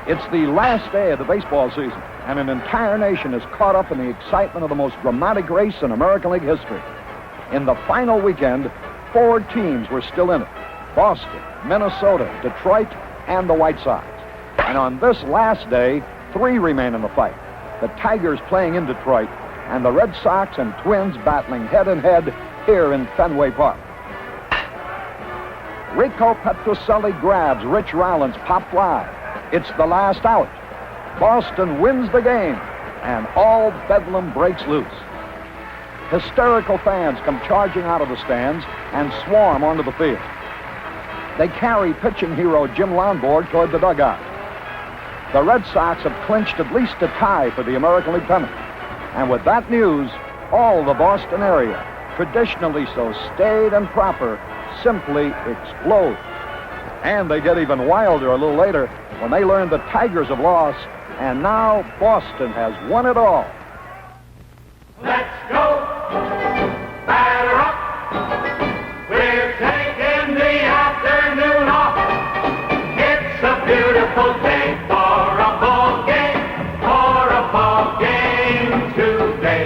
It's the last day of the baseball season, and an entire nation is caught up in the excitement of the most dramatic race in American League history. In the final weekend, 4 teams were still in it: Boston, Minnesota, Detroit, and the White Sox. And on this last day, 3 remain in the fight: the Tigers playing in Detroit, and the Red Sox and Twins battling head-and-head here in Fenway Park. Rico Petrocelli grabs Rich Rowland's pop fly. It's the last out. Boston wins the game, and all bedlam breaks loose. Hysterical fans come charging out of the stands and swarm onto the field. They carry pitching hero Jim Lonborg toward the dugout. The Red Sox have clinched at least a tie for the American League pennant. And with that news, all the Boston area, traditionally so staid and proper, simply explode. And they get even wilder a little later when they learn the Tigers have lost, and now Boston has won it all. Let's go! Batter up! We're taking the afternoon off. It's a beautiful day for a ball game today.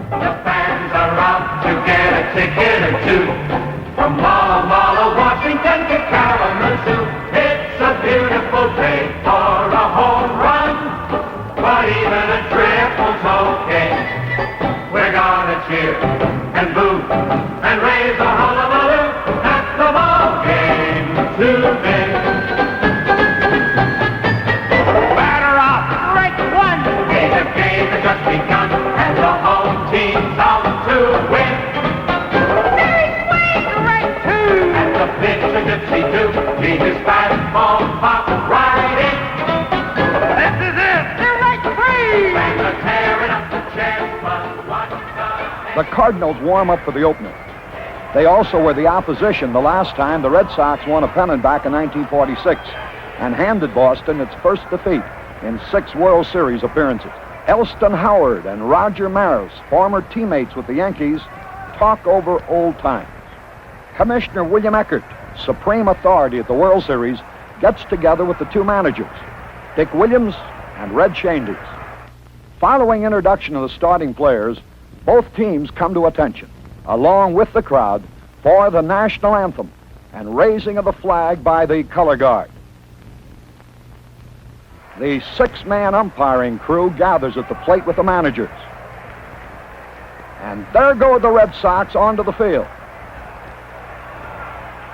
The fans are out to get a ticket or two. From Walla Walla, Washington to Kalamazoo, it's a beautiful day for a home run, but even a triple's okay. We're gonna cheer and boo and raise a hullabaloo at the ball game today. Batter up, strike one. The game has just begun, and the home team's out to win. He his fastball pop right in. This is it. They're right free. And they're tearing up the chest, but watch The Cardinals warm up for the opener. They also were the opposition the last time the Red Sox won a pennant back in 1946 and handed Boston its first defeat in 6 World Series appearances. Elston Howard and Roger Maris, former teammates with the Yankees, talk over old times. Commissioner William Eckert, supreme authority at the World Series, gets together with the 2 managers, Dick Williams and Red Shandies. Following introduction of the starting players, both teams come to attention, along with the crowd, for the national anthem and raising of the flag by the color guard. The 6-man umpiring crew gathers at the plate with the managers. And there go the Red Sox onto the field.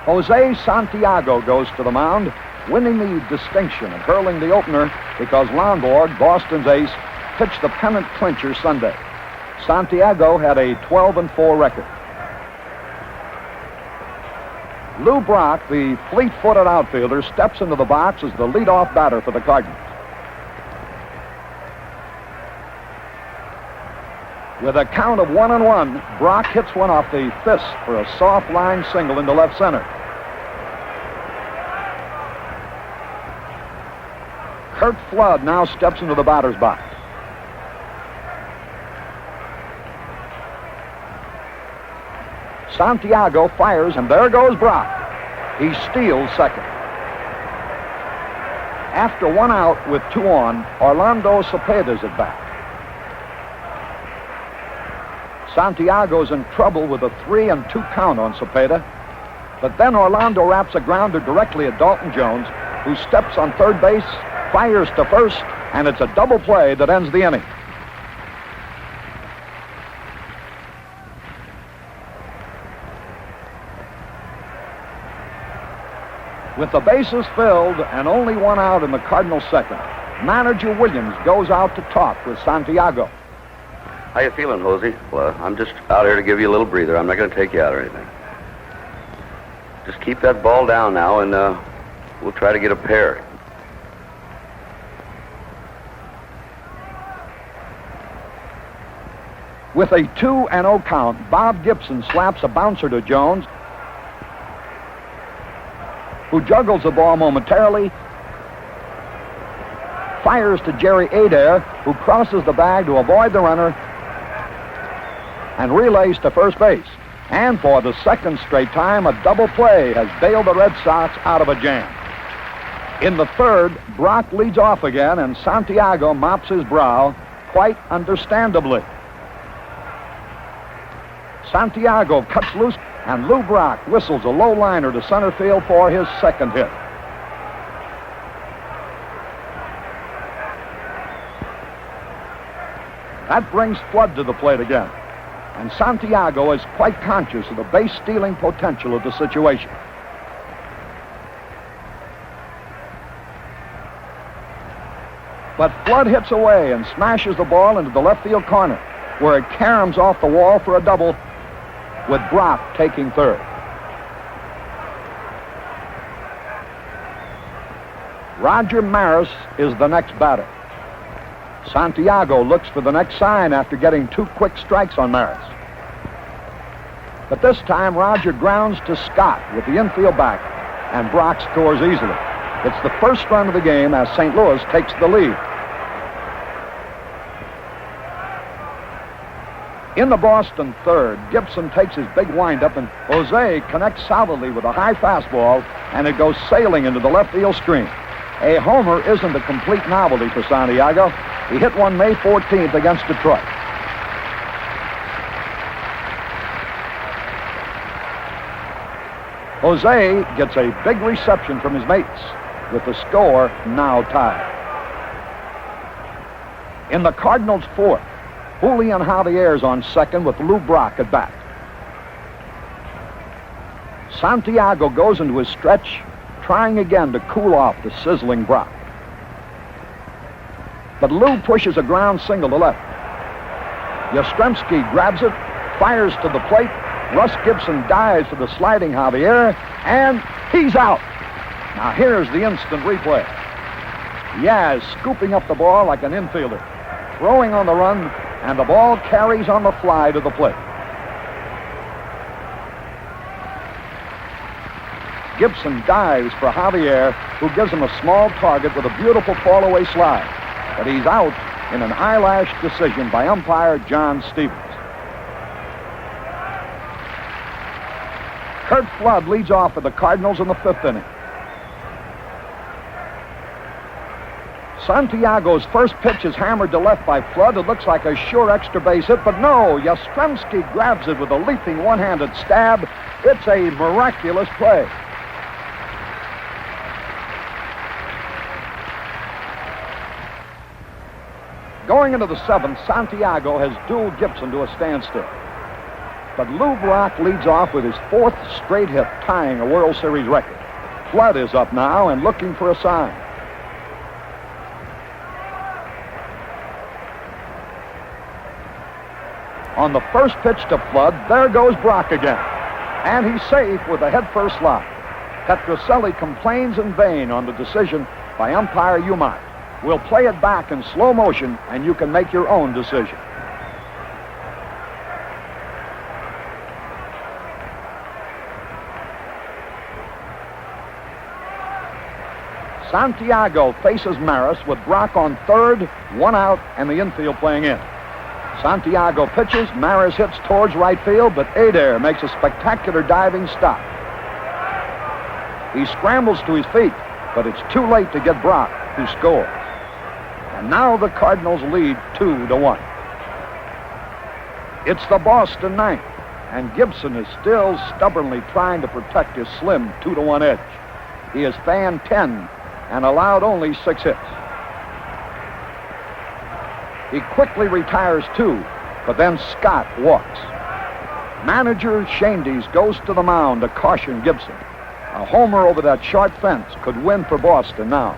Jose Santiago goes to the mound, winning the distinction of hurling the opener because Lonborg, Boston's ace, pitched the pennant clincher Sunday. Santiago had a 12-4 record. Lou Brock, the fleet-footed outfielder, steps into the box as the leadoff batter for the Cardinals. With a count of 1-1, Brock hits one off the fist for a soft line single into left center. Curt Flood now steps into the batter's box. Santiago fires, and there goes Brock. He steals second. After 1 out with 2 on, Orlando Cepeda's at bat. Santiago's in trouble with a 3-2 count on Cepeda, but then Orlando wraps a grounder directly at Dalton Jones, who steps on third base, fires to first, and it's a double play that ends the inning. With the bases filled and only 1 out in the Cardinals' second, manager Williams goes out to talk with Santiago. How you feeling, Hosey? Well, I'm just out here to give you a little breather. I'm not going to take you out or anything. Just keep that ball down now, and we'll try to get a pair. With a 2-0 count, Bob Gibson slaps a bouncer to Jones, who juggles the ball momentarily, fires to Jerry Adair, who crosses the bag to avoid the runner, and relays to first base. And for the second straight time, a double play has bailed the Red Sox out of a jam. In the third, Brock leads off again, and Santiago mops his brow, quite understandably. Santiago cuts loose, and Lou Brock whistles a low liner to center field for his second hit. That brings Flood to the plate again, and Santiago is quite conscious of the base-stealing potential of the situation. But Flood hits away and smashes the ball into the left field corner, where it caroms off the wall for a double, with Brock taking third. Roger Maris is the next batter. Santiago looks for the next sign after getting 2 quick strikes on Maris. But this time, Roger grounds to Scott with the infield back, and Brock scores easily. It's the first run of the game as St. Louis takes the lead. In the Boston third, Gibson takes his big windup, and Jose connects solidly with a high fastball, and it goes sailing into the left field screen. A homer isn't a complete novelty for Santiago. He hit one May 14th against Detroit. Jose gets a big reception from his mates, with the score now tied. In the Cardinals' fourth, Julian Javier's on second with Lou Brock at bat. Santiago goes into his stretch, trying again to cool off the sizzling Brock. But Lou pushes a ground single to left. Yastrzemski grabs it, fires to the plate. Russ Gibson dives for the sliding Javier, and he's out. Now here's the instant replay. Yaz scooping up the ball like an infielder, throwing on the run, and the ball carries on the fly to the plate. Gibson dives for Javier, who gives him a small target with a beautiful fall-away slide. But he's out in an eyelash decision by umpire John Stevens. Curt Flood leads off for the Cardinals in the fifth inning. Santiago's first pitch is hammered to left by Flood. It looks like a sure extra base hit, but no, Yastrzemski grabs it with a leaping one-handed stab. It's a miraculous play. Going into the seventh, Santiago has dueled Gibson to a standstill. But Lou Brock leads off with his 4th straight hit, tying a World Series record. Flood is up now and looking for a sign. On the first pitch to Flood, there goes Brock again. And he's safe with a head-first slide. Petrocelli complains in vain on the decision by umpire Umont. We'll play it back in slow motion, and you can make your own decision. Santiago faces Maris with Brock on third, 1 out, and the infield playing in. Santiago pitches, Maris hits towards right field, but Adair makes a spectacular diving stop. He scrambles to his feet, but it's too late to get Brock, who scores. And now the Cardinals lead 2-1. It's the Boston ninth, and Gibson is still stubbornly trying to protect his slim 2-1 edge. He has fanned 10 and allowed only 6 hits. He quickly retires 2, but then Scott walks. Manager Shandes goes to the mound to caution Gibson. A homer over that short fence could win for Boston now.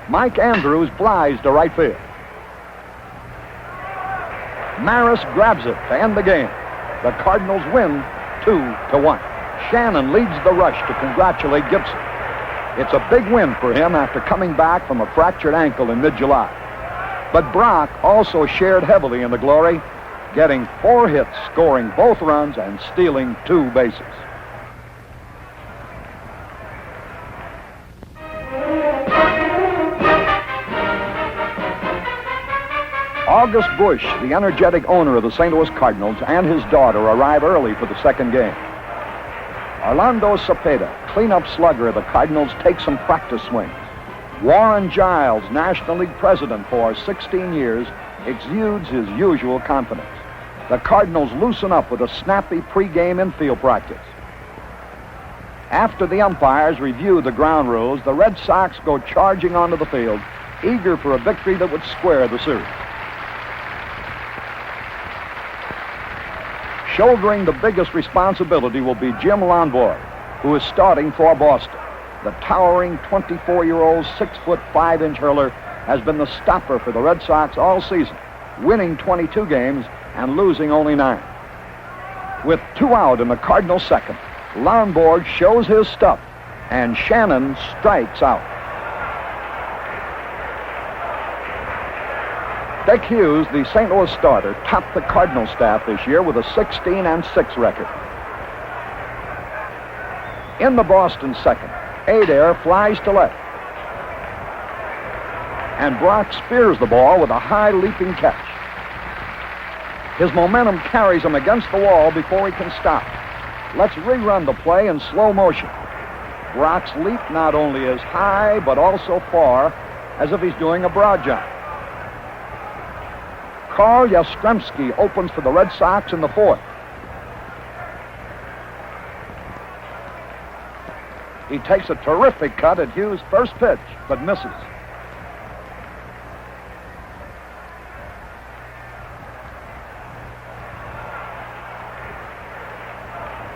Mike Andrews flies to right field. Maris grabs it to end the game. The Cardinals win 2-1. Shannon leads the rush to congratulate Gibson. It's a big win for him after coming back from a fractured ankle in mid-July. But Brock also shared heavily in the glory, getting 4 hits, scoring both runs, and stealing 2 bases. August Busch, the energetic owner of the St. Louis Cardinals, and his daughter arrive early for the second game. Orlando Cepeda, cleanup slugger of the Cardinals, takes some practice swings. Warren Giles, National League president for 16 years, exudes his usual confidence. The Cardinals loosen up with a snappy pregame infield practice. After the umpires review the ground rules, the Red Sox go charging onto the field, eager for a victory that would square the series. Shouldering the biggest responsibility will be Jim Lonborg, who is starting for Boston. The towering 24-year-old 6'5" hurler has been the stopper for the Red Sox all season, winning 22 games and losing only 9. With 2 out in the Cardinals' second, Lonborg shows his stuff, and Shannon strikes out. Dick Hughes, the St. Louis starter, topped the Cardinals staff this year with a 16-6 record. In the Boston second, Adair flies to left, and Brock spears the ball with a high leaping catch. His momentum carries him against the wall before he can stop. Let's rerun the play in slow motion. Brock's leap not only is high, but also far, as if he's doing a broad jump. Carl Yastrzemski opens for the Red Sox in the fourth. He takes a terrific cut at Hughes' first pitch, but misses.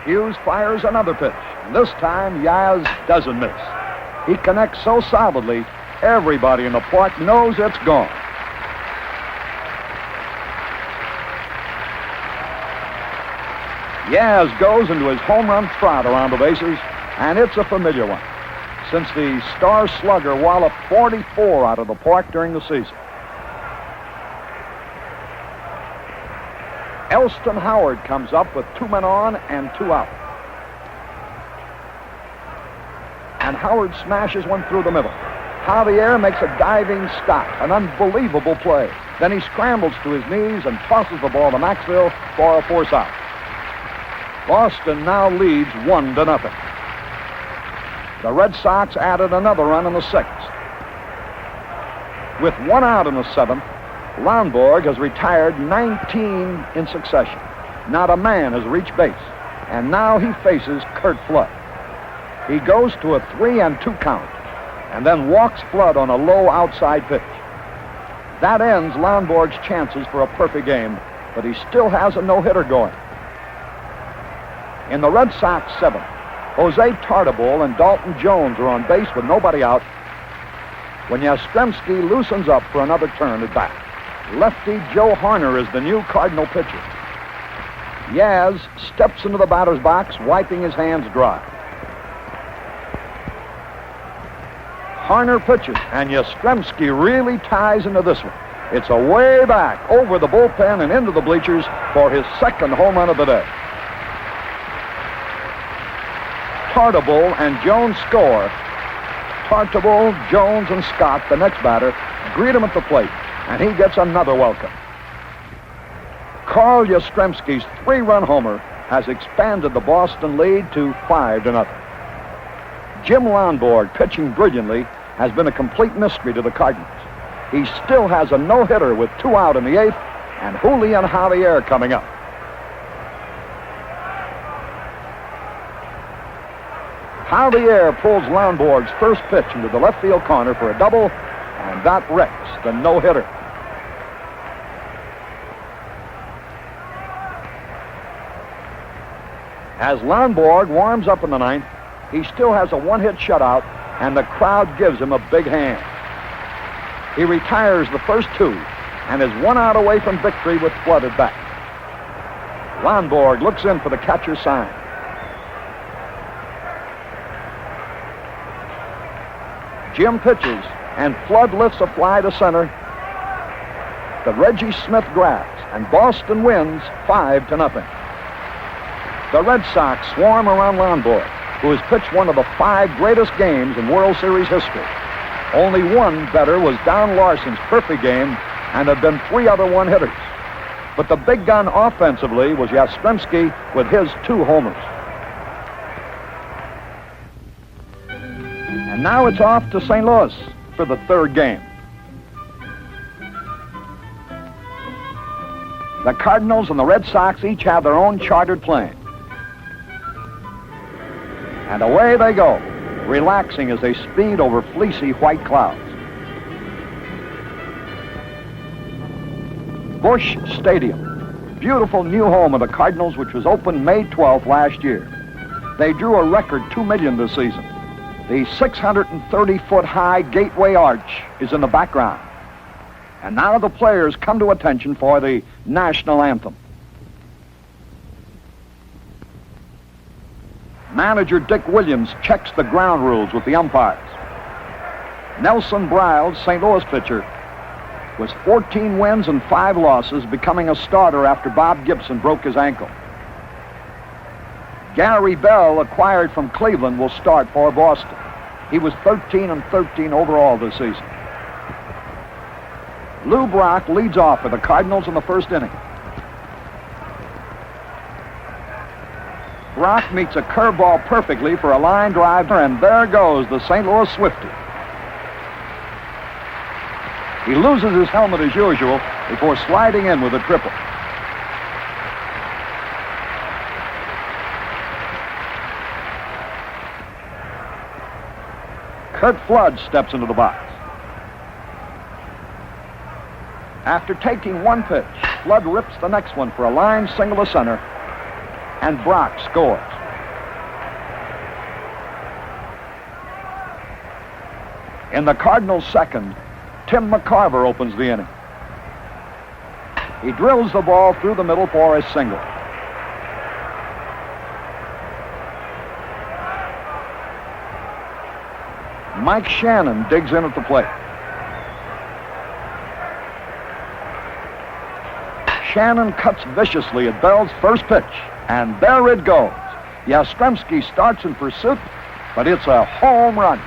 Hughes fires another pitch, and this time Yaz doesn't miss. He connects so solidly, everybody in the park knows it's gone. Yaz goes into his home run trot around the bases, and it's a familiar one, since the star slugger walloped 44 out of the park during the season. Elston Howard comes up with 2 men on and 2 out. And Howard smashes one through the middle. Javier makes a diving stop, an unbelievable play. Then he scrambles to his knees and tosses the ball to Maxville for a force out. Boston now leads 1-0. The Red Sox added another run in the 6th. With 1 out in the 7th, Lonborg has retired 19 in succession. Not a man has reached base, and now he faces Curt Flood. He goes to a 3-2 count, and then walks Flood on a low outside pitch. That ends Lonborg's chances for a perfect game, but he still has a no-hitter going. In the Red Sox 7th, Jose Tartabull and Dalton Jones are on base with nobody out when Yastrzemski loosens up for another turn at bat. Lefty Joe Harner is the new Cardinal pitcher. Yaz steps into the batter's box, wiping his hands dry. Harner pitches, and Yastrzemski really ties into this one. It's a way back over the bullpen and into the bleachers for his second home run of the day. Tartabull and Jones score. Tartabull, Jones, and Scott, the next batter, greet him at the plate, and he gets another welcome. Carl Yastrzemski's 3-run homer has expanded the Boston lead to 5-0. Jim Lonborg, pitching brilliantly, has been a complete mystery to the Cardinals. He still has a no-hitter with 2 out in the 8th, and Julian Javier coming up. Javier pulls Lonborg's first pitch into the left field corner for a double, and that wrecks the no-hitter. As Lonborg warms up in the 9th, he still has a 1-hit shutout, and the crowd gives him a big hand. He retires the first 2 and is 1 out away from victory with Flood at bat. Lonborg looks in for the catcher's sign. Jim pitches, and Flood lifts a fly to center. The Reggie Smith grabs, and Boston wins 5-0. The Red Sox swarm around Lonborg, who has pitched one of the 5 greatest games in World Series history. Only one better was Don Larson's perfect game, and there have been 3 other one-hitters. But the big gun offensively was Yastrzemski with his 2 homers. And now it's off to St. Louis for the third game. The Cardinals and the Red Sox each have their own chartered plane. And away they go, relaxing as they speed over fleecy white clouds. Busch Stadium, beautiful new home of the Cardinals, which was opened May 12th last year. They drew a record 2 million this season. The 630-foot high Gateway Arch is in the background. And now the players come to attention for the national anthem. Manager Dick Williams checks the ground rules with the umpires. Nelson Briles, St. Louis pitcher, was 14 wins and 5 losses, becoming a starter after Bob Gibson broke his ankle. Gary Bell, acquired from Cleveland, will start for Boston. He was 13-13 overall this season. Lou Brock leads off for the Cardinals in the first inning. Brock meets a curveball perfectly for a line drive, and there goes the St. Louis Swiftie. He loses his helmet as usual before sliding in with a triple. Curt Flood steps into the box. After taking one pitch, Flood rips the next one for a line single to center, and Brock scores. In the Cardinals' second, Tim McCarver opens the inning. He drills the ball through the middle for a single. Mike Shannon digs in at the plate. Shannon cuts viciously at Bell's first pitch, and there it goes. Yastrzemski starts in pursuit, but it's a home run.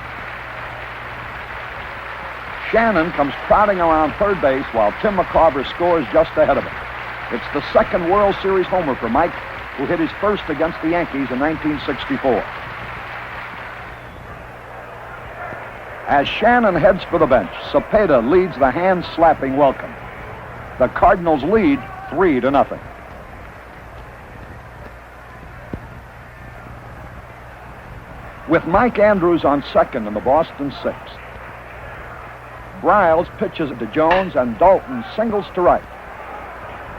Shannon comes crowding around third base while Tim McCarver scores just ahead of him. It's the second World Series homer for Mike, who hit his first against the Yankees in 1964. As Shannon heads for the bench, Cepeda leads the hand-slapping welcome. The Cardinals lead 3-0. With Mike Andrews on second in the Boston sixth, Briles pitches to Jones, and Dalton singles to right.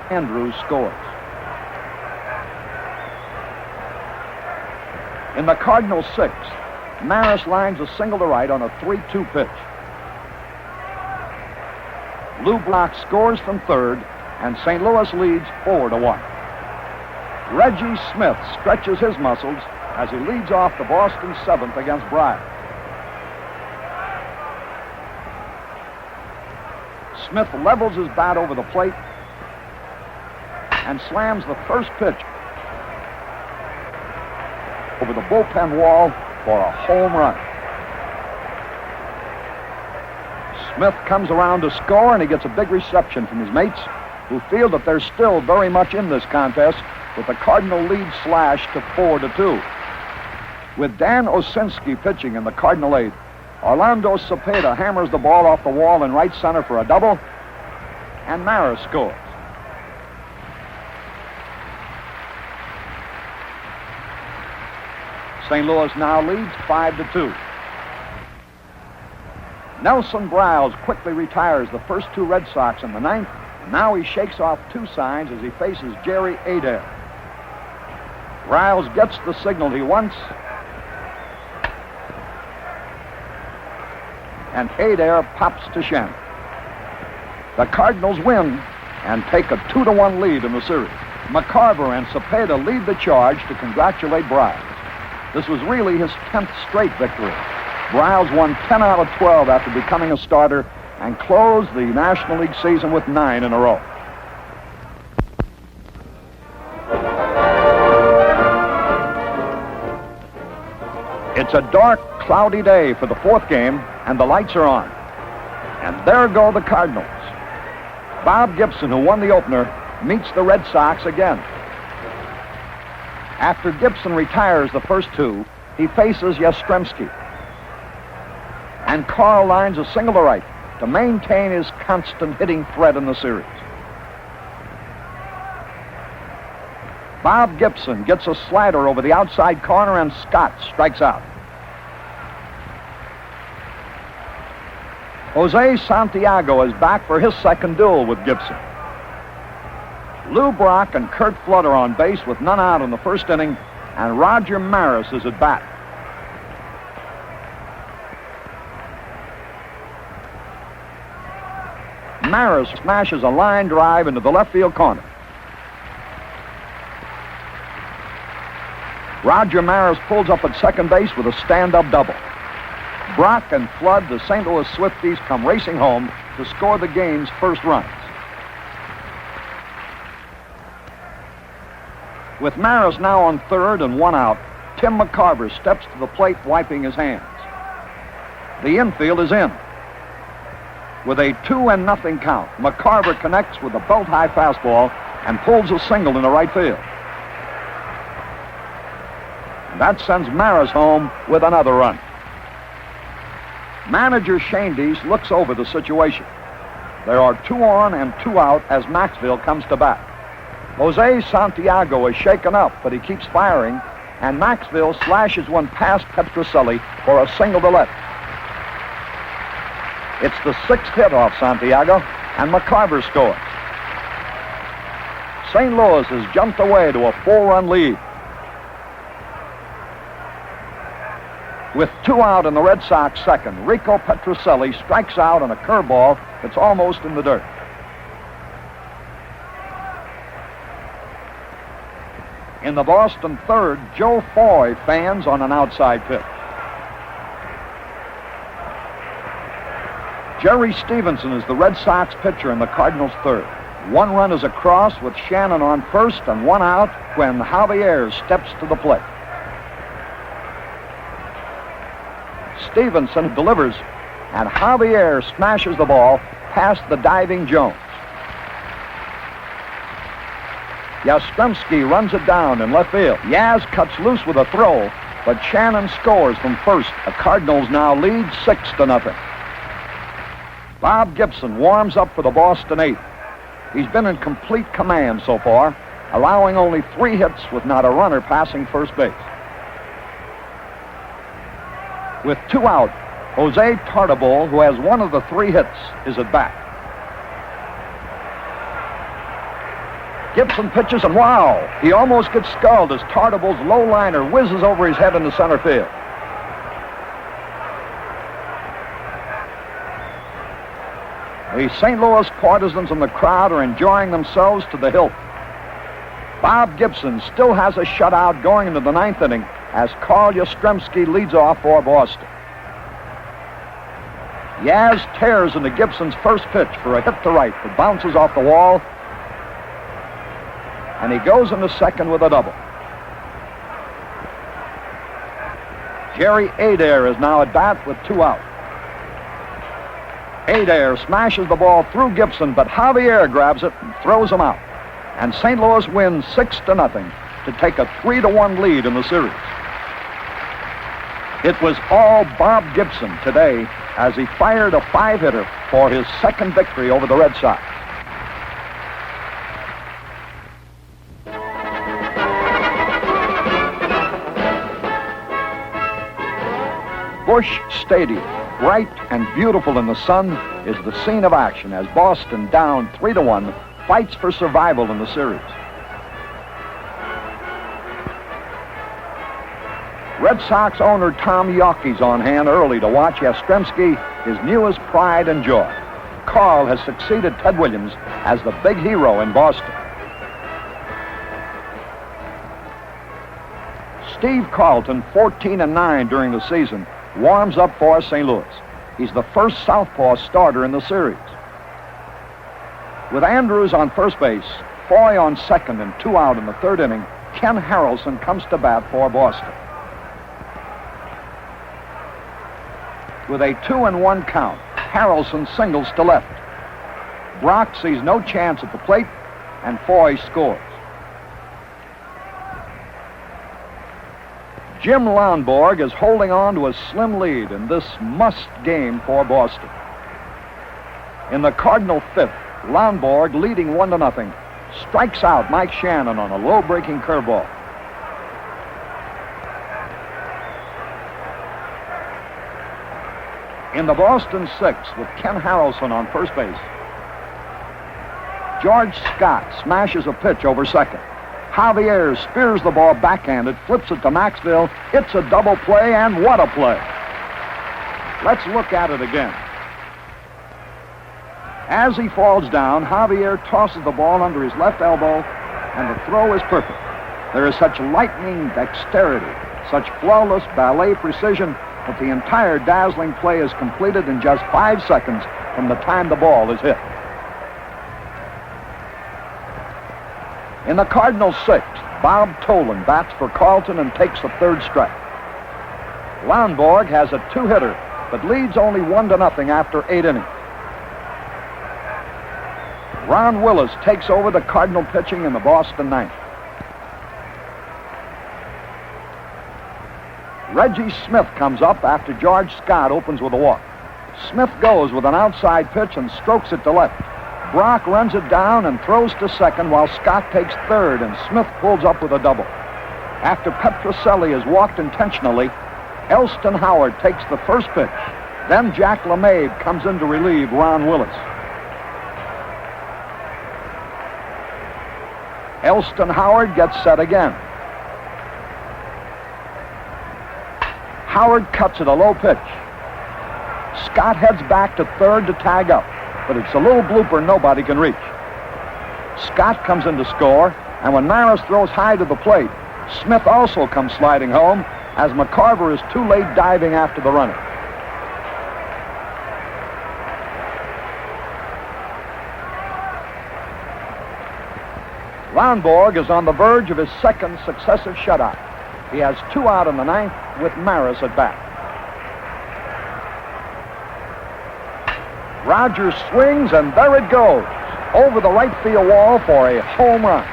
Andrews scores. In the Cardinals' sixth, Maris lines a single to right on a 3-2 pitch. Lou Brock scores from third, and St. Louis leads 4-1. Reggie Smith stretches his muscles as he leads off the Boston seventh against Briles. Smith levels his bat over the plate and slams the first pitch over the bullpen wall for a home run. Smith comes around to score, and he gets a big reception from his mates, who feel that they're still very much in this contest, with the Cardinal lead slashed to 4-2. With Dan Osinski pitching in the Cardinal eighth, Orlando Cepeda hammers the ball off the wall in right center for a double, and Maris scores. St. Louis now leads 5-2. Nelson Briles quickly retires the first two Red Sox in the ninth. Now he shakes off two signs as he faces Jerry Adair. Briles gets the signal he wants, and Adair pops to Shannon. The Cardinals win and take a 2-1 lead in the series. McCarver and Cepeda lead the charge to congratulate Briles. This was really his 10th straight victory. Briles won 10 out of 12 after becoming a starter and closed the National League season with 9 in a row. It's a dark, cloudy day for the fourth game, and the lights are on. And there go the Cardinals. Bob Gibson, who won the opener, meets the Red Sox again. After Gibson retires the first two, he faces Yastrzemski. And Carl lines a single to right to maintain his constant hitting threat in the series. Bob Gibson gets a slider over the outside corner, and Scott strikes out. Jose Santiago is back for his second duel with Gibson. Lou Brock and Kurt Flood are on base with none out in the first inning, and Roger Maris is at bat. Maris smashes a line drive into the left field corner. Roger Maris pulls up at second base with a stand-up double. Brock and Flood, the St. Louis Swifties, come racing home to score the game's first runs. With Maris now on third and one out, Tim McCarver steps to the plate, wiping his hands. The infield is in. With a 2-0 count, McCarver connects with a belt-high fastball and pulls a single in the right field. And that sends Maris home with another run. Manager Shane Deese looks over the situation. There are 2 on and 2 out as Maxville comes to bat. Jose Santiago is shaken up, but he keeps firing, and Maxville slashes one past Petrocelli for a single to left. It's the 6th hit off Santiago, and McCarver scores. St. Louis has jumped away to a 4-run lead. With 2 out in the Red Sox second, Rico Petrocelli strikes out on a curveball that's almost in the dirt. In the Boston third, Joe Foy fans on an outside pitch. Jerry Stevenson is the Red Sox pitcher in the Cardinals' third. 1 run is across with Shannon on first and 1 out when Javier steps to the plate. Stevenson delivers, and Javier smashes the ball past the diving Jones. Yastrzemski runs it down in left field. Yaz cuts loose with a throw, but Shannon scores from first. The Cardinals now lead 6-0. Bob Gibson warms up for the Boston 8th. He's been in complete command so far, allowing only 3 hits with not a runner passing first base. With 2 out, Jose Tartabull, who has 1 of the 3 hits, is at bat. Gibson pitches, and wow, he almost gets sculled as Tartabull's low liner whizzes over his head into center field. The St. Louis partisans in the crowd are enjoying themselves to the hilt. Bob Gibson still has a shutout going into the 9th inning as Carl Yastrzemski leads off for Boston. Yaz tears into Gibson's first pitch for a hit to right that bounces off the wall, and he goes into second with a double. Jerry Adair is now at bat with 2 out. Adair smashes the ball through Gibson, but Javier grabs it and throws him out. And St. Louis wins 6-0 to take a 3-1 lead in the series. It was all Bob Gibson today as he fired a 5-hitter for his second victory over the Red Sox. Busch Stadium, bright and beautiful in the sun, is the scene of action as Boston, down 3-1, fights for survival in the series. Red Sox owner Tom Yawkey's on hand early to watch Yastrzemski, his newest pride and joy. Carl has succeeded Ted Williams as the big hero in Boston. Steve Carlton, 14-9 during the season, warms up for St. Louis. He's the first southpaw starter in the series. With Andrews on first base, Foy on second, and 2 out in the 3rd inning, Ken Harrelson comes to bat for Boston. With a 2-1 count, Harrelson singles to left. Brock sees no chance at the plate, and Foy scores. Jim Lonborg is holding on to a slim lead in this must game for Boston. In the Cardinal fifth, Lonborg, leading 1-0, strikes out Mike Shannon on a low-breaking curveball. In the Boston sixth, with Ken Harrelson on first base, George Scott smashes a pitch over second. Javier spears the ball backhanded, flips it to Maxville. It's a double play, and what a play. Let's look at it again. As he falls down, Javier tosses the ball under his left elbow, and the throw is perfect. There is such lightning dexterity, such flawless ballet precision, that the entire dazzling play is completed in just 5 seconds from the time the ball is hit. In the Cardinals' sixth, Bob Tolan bats for Carlton and takes the third strike. Lonborg has a 2-hitter, but leads only 1-0 after 8 innings. Ron Willis takes over the Cardinal pitching in the Boston ninth. Reggie Smith comes up after George Scott opens with a walk. Smith goes with an outside pitch and strokes it to left. Brock runs it down and throws to second while Scott takes third, and Smith pulls up with a double. After Petrocelli is walked intentionally, Elston Howard takes the first pitch. Then Jack LeMahieu comes in to relieve Ron Willis. Elston Howard gets set again. Howard cuts at a low pitch. Scott heads back to third to tag up, but it's a little blooper nobody can reach. Scott comes in to score, and when Maris throws high to the plate, Smith also comes sliding home as McCarver is too late diving after the runner. Lonborg is on the verge of his second successive shutout. He has 2 out in the ninth with Maris at bat. Rogers swings, and there it goes, over the right field wall for a home run.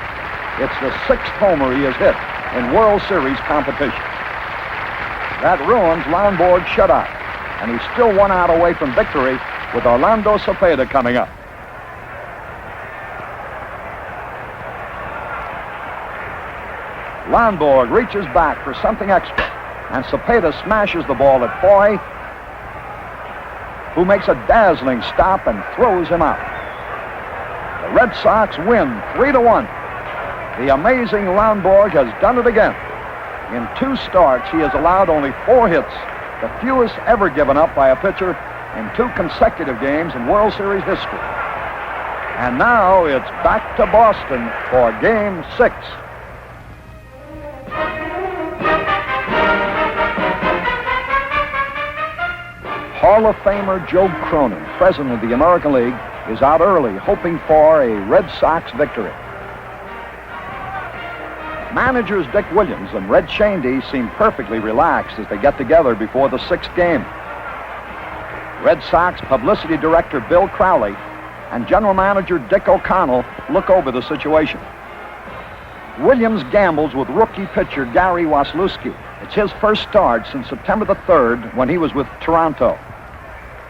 It's the 6th homer he has hit in World Series competition. That ruins Lonborg's shutout, and he's still 1 out away from victory with Orlando Cepeda coming up. Lonborg reaches back for something extra, and Cepeda smashes the ball at Foy, who makes a dazzling stop and throws him out. The Red Sox win 3-1. The amazing Lonborg has done it again. In 2 starts, he has allowed only 4 hits, the fewest ever given up by a pitcher in 2 consecutive games in World Series history. And now it's back to Boston for Game 6. Hall of Famer Joe Cronin, president of the American League, is out early hoping for a Red Sox victory. Managers Dick Williams and Red Shandy seem perfectly relaxed as they get together before the 6th game. Red Sox publicity director Bill Crowley and general manager Dick O'Connell look over the situation. Williams gambles with rookie pitcher Gary Waslewski. It's his first start since September the 3rd when he was with Toronto.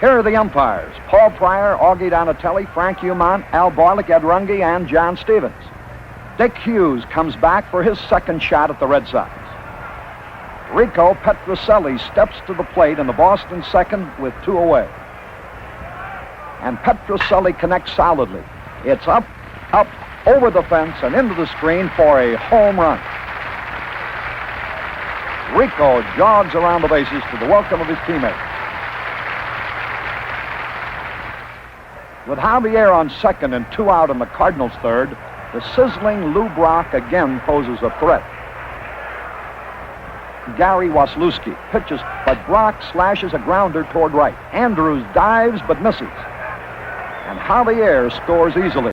Here are the umpires: Paul Pryor, Augie Donatelli, Frank Humont, Al Barlick, Ed Runge, and John Stevens. Dick Hughes comes back for his second shot at the Red Sox. Rico Petrocelli steps to the plate in the Boston second with 2 away. And Petrocelli connects solidly. It's up, over the fence, and into the screen for a home run. Rico jogs around the bases to the welcome of his teammates. With Javier on second and 2 out in the Cardinals' third, the sizzling Lou Brock again poses a threat. Gary Waslewski pitches, but Brock slashes a grounder toward right. Andrews dives but misses. And Javier scores easily.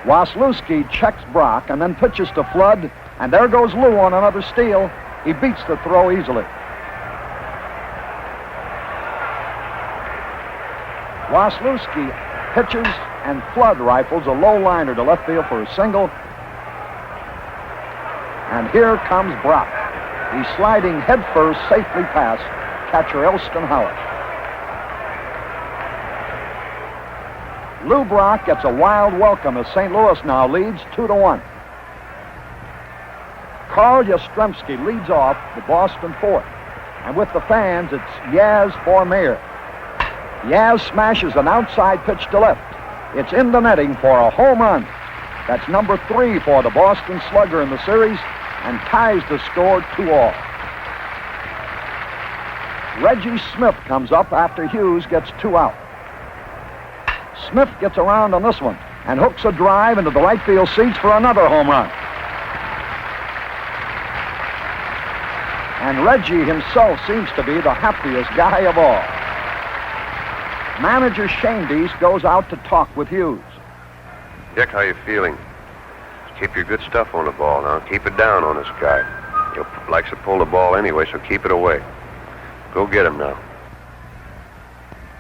Waslewski checks Brock and then pitches to Flood, and there goes Lou on another steal. He beats the throw easily. Waslewski pitches, and Flood rifles a low liner to left field for a single. And here comes Brock. He's sliding headfirst safely past catcher Elston Howard. Lou Brock gets a wild welcome as St. Louis now leads 2-1. Carl Yastrzemski leads off the Boston fourth. And with the fans, it's Yaz for mayor. Yaz smashes an outside pitch to left. It's in the netting for a home run. That's number 3 for the Boston Slugger in the series and ties the score 2-all. Reggie Smith comes up after Hughes gets 2 out. Smith gets around on this one and hooks a drive into the right field seats for another home run. And Reggie himself seems to be the happiest guy of all. Manager Shandies goes out to talk with Hughes. Dick, how you feeling? Keep your good stuff on the ball now. Keep it down on this guy. He likes to pull the ball anyway, so keep it away. Go get him now.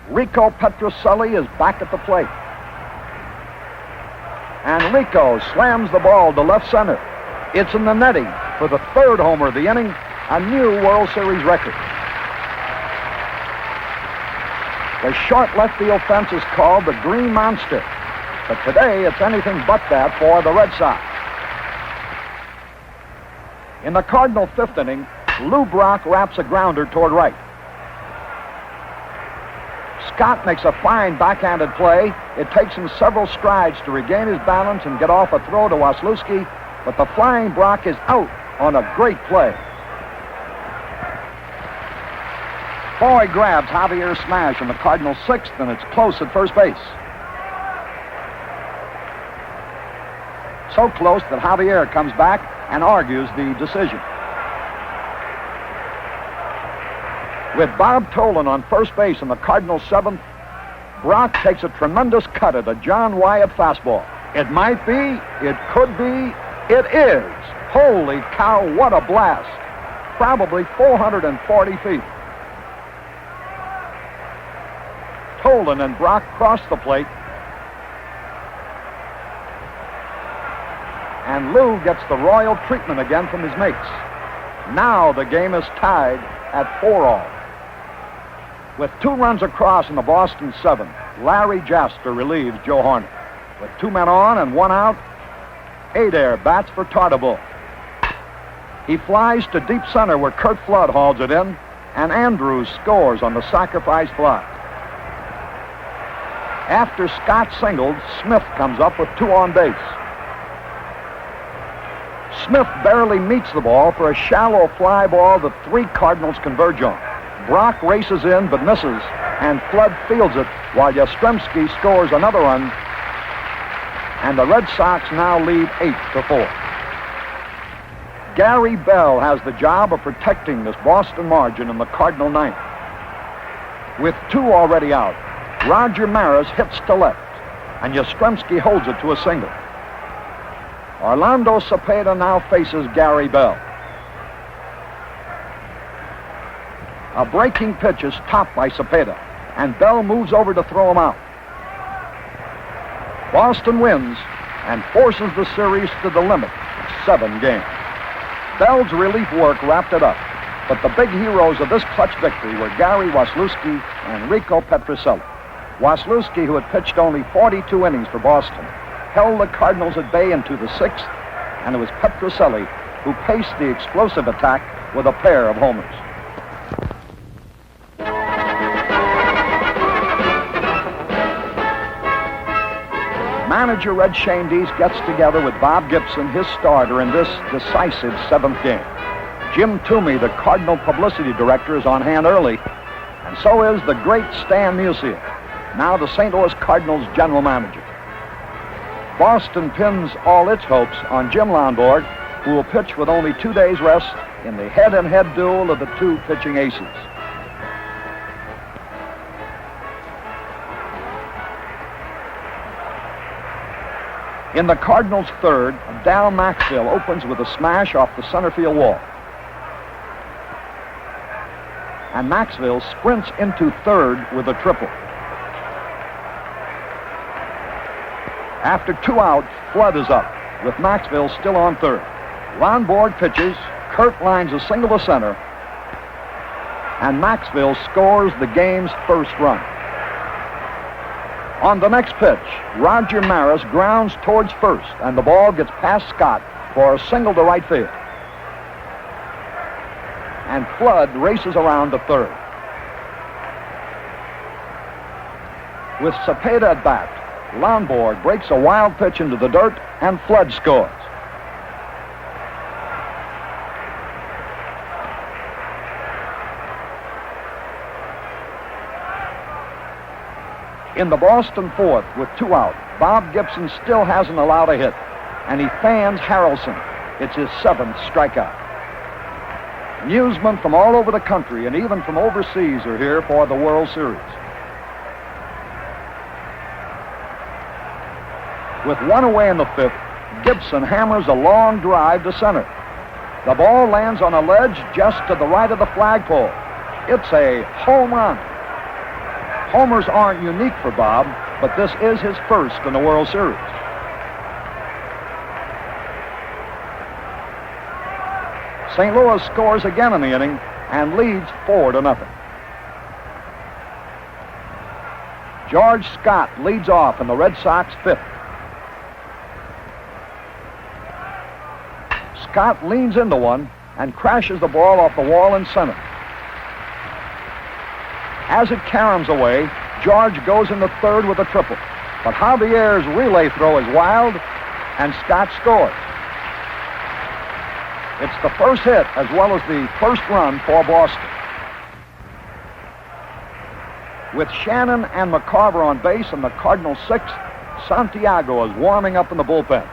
Rico Petrocelli is back at the plate. And Rico slams the ball to left center. It's in the netting for the 3rd homer of the inning, a new World Series record. The short left field fence is called the Green Monster, but today it's anything but that for the Red Sox. In the Cardinal 5th inning, Lou Brock wraps a grounder toward right. Scott makes a fine backhanded play. It takes him several strides to regain his balance and get off a throw to Waslewski, but the flying Brock is out on a great play. Boy grabs Javier's smash in the Cardinals' 6th, and it's close at first base. So close that Javier comes back and argues the decision. With Bob Tolan on first base in the Cardinals' 7th, Brock takes a tremendous cut at a John Wyatt fastball. It might be, it could be, it is. Holy cow, what a blast. Probably 440 feet. Tolan and Brock cross the plate. And Lou gets the royal treatment again from his mates. Now the game is tied at 4-all. With 2 runs across in the Boston 7th, Larry Jasper relieves Joe Horner. With 2 men on and 1 out, Adair bats for Tartabull. He flies to deep center where Curt Flood hauls it in, and Andrews scores on the sacrifice fly. After Scott singled, Smith comes up with 2 on base. Smith barely meets the ball for a shallow fly ball that 3 Cardinals converge on. Brock races in but misses, and Flood fields it while Yastrzemski scores another run, and the Red Sox now lead 8-4. Gary Bell has the job of protecting this Boston margin in the Cardinal 9th. With 2 already out, Roger Maris hits to left, and Yastrzemski holds it to a single. Orlando Cepeda now faces Gary Bell. A breaking pitch is topped by Cepeda, and Bell moves over to throw him out. Boston wins and forces the series to the limit of 7 games. Bell's relief work wrapped it up, but the big heroes of this clutch victory were Gary Waslewski and Rico Petrocelli. Waslewski, who had pitched only 42 innings for Boston, held the Cardinals at bay into the 6th, and it was Petrocelli who paced the explosive attack with a pair of homers. Manager Red Shandies gets together with Bob Gibson, his starter, in this decisive 7th game. Jim Toomey, the Cardinal publicity director, is on hand early, and so is the great Stan Musial, now the St. Louis Cardinals general manager. Boston pins all its hopes on Jim Lonborg, who will pitch with only 2 days rest in the head-and-head duel of the 2 pitching aces. In the Cardinals' 3rd, Dal Maxfield opens with a smash off the center field wall. And Maxfield sprints into 3rd with a triple. After 2 outs, Flood is up, with Maxfield still on 3rd. Lonborg pitches. Kurt lines a single to center. And Maxville scores the game's first run. On the next pitch, Roger Maris grounds towards first, and the ball gets past Scott for a single to right field. And Flood races around to third. With Cepeda at bat, Lonborg breaks a wild pitch into the dirt, and Flood scores. In the Boston fourth, with 2 out, Bob Gibson still hasn't allowed a hit, and he fans Harrelson. It's his 7th strikeout. Newsmen from all over the country and even from overseas are here for the World Series. With 1 away in the 5th, Gibson hammers a long drive to center. The ball lands on a ledge just to the right of the flagpole. It's a home run. Homers aren't unique for Bob, but this is his first in the World Series. St. Louis scores again in the inning and leads 4-0. George Scott leads off in the Red Sox 5th. Scott leans into one and crashes the ball off the wall in center. As it caroms away, George goes into third with a triple. But Javier's relay throw is wild, and Scott scores. It's the first hit as well as the first run for Boston. With Shannon and McCarver on base in the Cardinals' 6th, Santiago is warming up in the bullpen.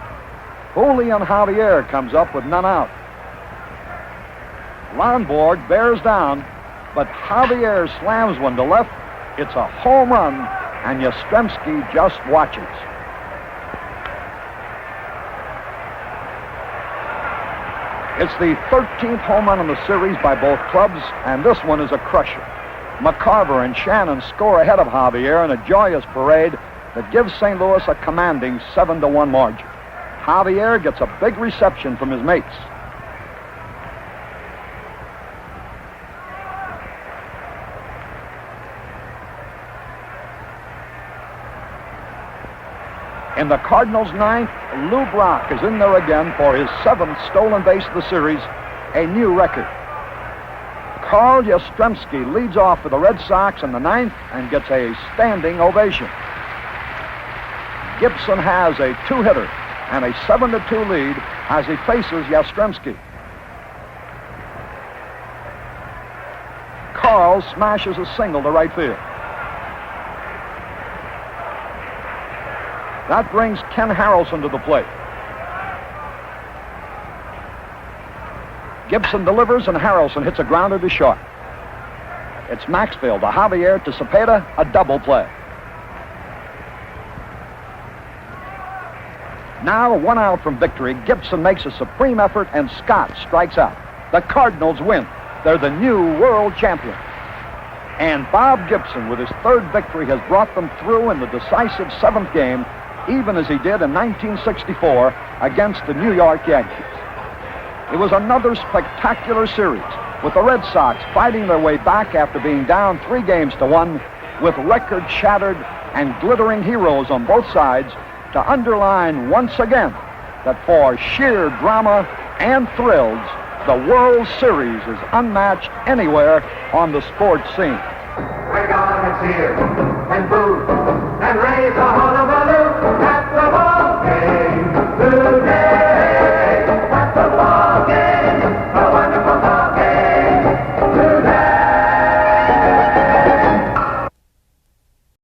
Julian Javier comes up with none out. Lonborg bears down, but Javier slams one to left. It's a home run, and Yastrzemski just watches. It's the 13th home run in the series by both clubs, and this one is a crusher. McCarver and Shannon score ahead of Javier in a joyous parade that gives St. Louis a commanding 7-1 margin. Javier gets a big reception from his mates. In the Cardinals' 9th, Lou Brock is in there again for his 7th stolen base of the series, a new record. Carl Yastrzemski leads off for the Red Sox in the 9th and gets a standing ovation. Gibson has a 2-hitter and a 7-2 lead as he faces Yastrzemski. Carl smashes a single to right field. That brings Ken Harrelson to the plate. Gibson delivers and Harrelson hits a grounder to short. It's Maxfield to Javier to Cepeda, a double play. Now 1 out from victory, Gibson makes a supreme effort and Scott strikes out. The Cardinals win. They're the new world champions. And Bob Gibson, with his 3rd victory, has brought them through in the decisive 7th game, even as he did in 1964 against the New York Yankees. It was another spectacular series, with the Red Sox fighting their way back after being down 3-1, with records shattered and glittering heroes on both sides, to underline once again that for sheer drama and thrills, the World Series is unmatched anywhere on the sports scene. We're gonna cheer and boo and raise a